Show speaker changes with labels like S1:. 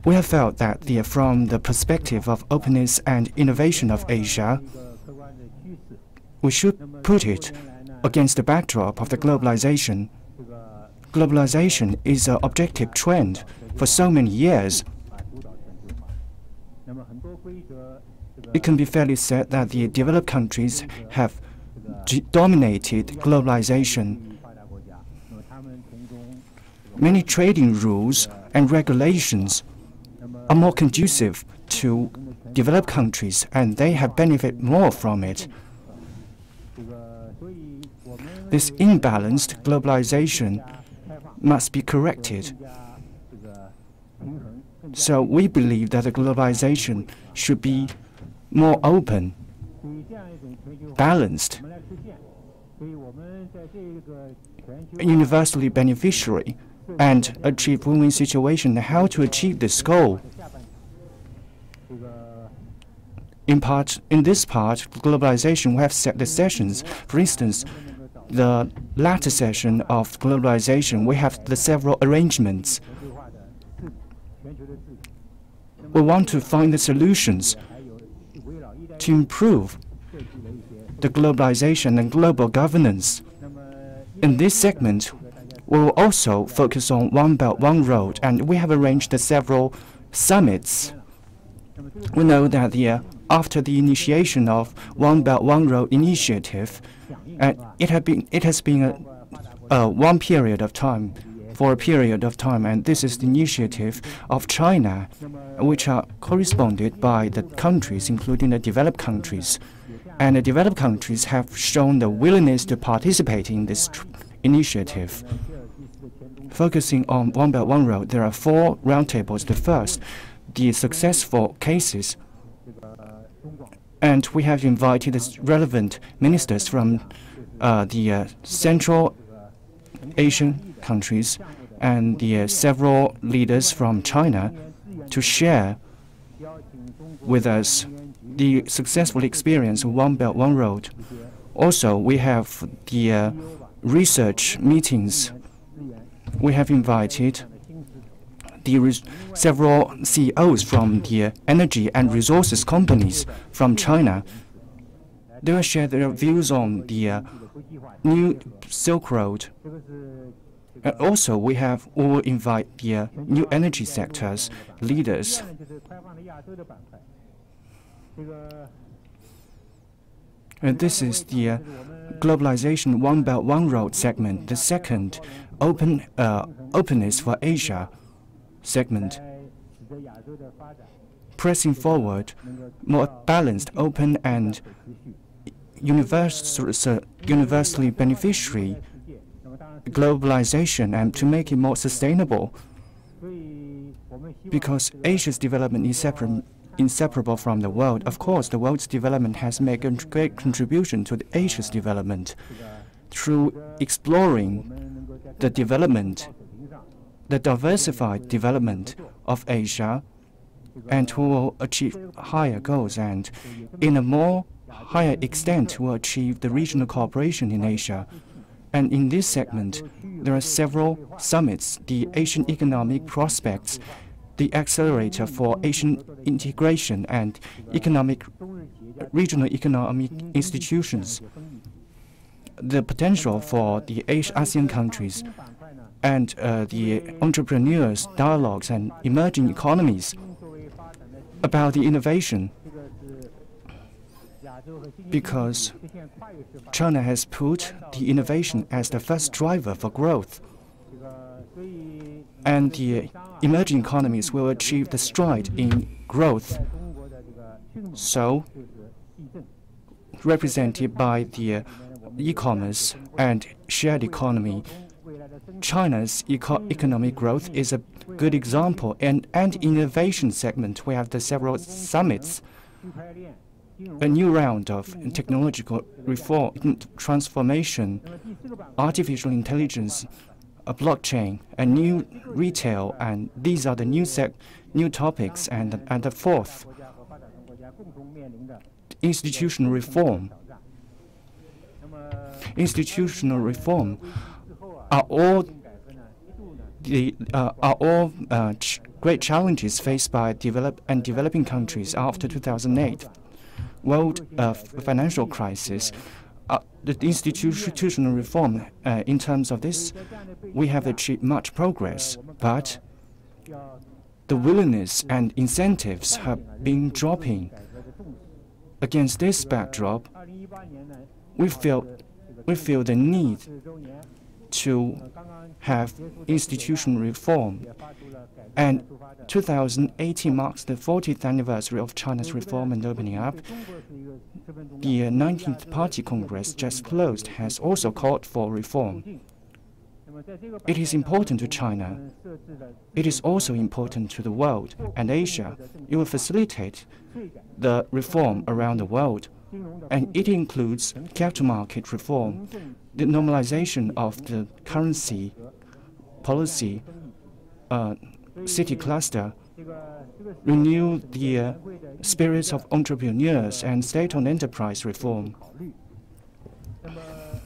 S1: We have felt that from the perspective of openness and innovation of Asia, we should put it against the backdrop of the globalization. Globalization is an objective trend for so many years. It can be fairly said that the developed countries have dominated globalization. Many trading rules and regulations are more conducive to developed countries, and they have benefited more from it. This imbalanced globalization must be corrected. So we believe that the globalization should be more open, balanced, universally beneficiary, and achieve win-win situation. How to achieve this goal? In this part, globalization, we have set the sessions. For instance, the latter session of globalization, we have the several arrangements. We want to find the solutions to improve the globalization and global governance. In this segment, we will also focus on One Belt, One Road, and we have arranged several summits. We know that after the initiation of One Belt, One Road initiative, it has been one period of time, and this is the initiative of China, which are corresponded by the countries, including the developed countries. And the developed countries have shown the willingness to participate in this initiative. Focusing on One Belt, One Road, there are 4 roundtables. The first, the successful cases. And we have invited the relevant ministers from the Central Asian countries and the several leaders from China to share with us the successful experience of One Belt, One Road. Also, we have the research meetings. We have invited the several CEOs from the energy and resources companies from China. They will share their views on the new Silk Road. And also, we will invite the new energy sectors leaders. And this is the globalization One Belt, One Road segment. The second, openness for Asia segment. Pressing forward, more balanced, open, and universally beneficiary globalization, and to make it more sustainable. Because Asia's development is inseparable from the world. Of course, the world's development has made a great contribution to Asia's development. Through exploring the development, the diversified development of Asia, and who will achieve higher goals, and in a more higher extent will achieve the regional cooperation in Asia. And in this segment, there are several summits: the Asian Economic Prospects, the Accelerator for Asian Integration, and regional economic institutions, the potential for the ASEAN countries, and the entrepreneurs' dialogues and emerging economies. About the innovation, because China has put the innovation as the first driver for growth, and the emerging economies will achieve the stride in growth. So, represented by the e-commerce and shared economy, China's economic growth is a good example. And innovation segment, we have the several summits, a new round of technological reform, transformation, artificial intelligence, a blockchain, a new retail, and these are the new topics. And the fourth, institutional reform. institutional reform are all great challenges faced by developing countries after 2008 world financial crisis. The institutional reform, in terms of this, we have achieved much progress, but the willingness and incentives have been dropping. Against this backdrop, we feel the need to have institutional reform. And 2018 marks the 40th anniversary of China's reform and opening up. The 19th Party Congress just closed has also called for reform. It is important to China. It is also important to the world and Asia. It will facilitate the reform around the world, and it includes capital market reform, the normalization of the currency policy, city cluster, renew the spirits of entrepreneurs and state-owned enterprise reform.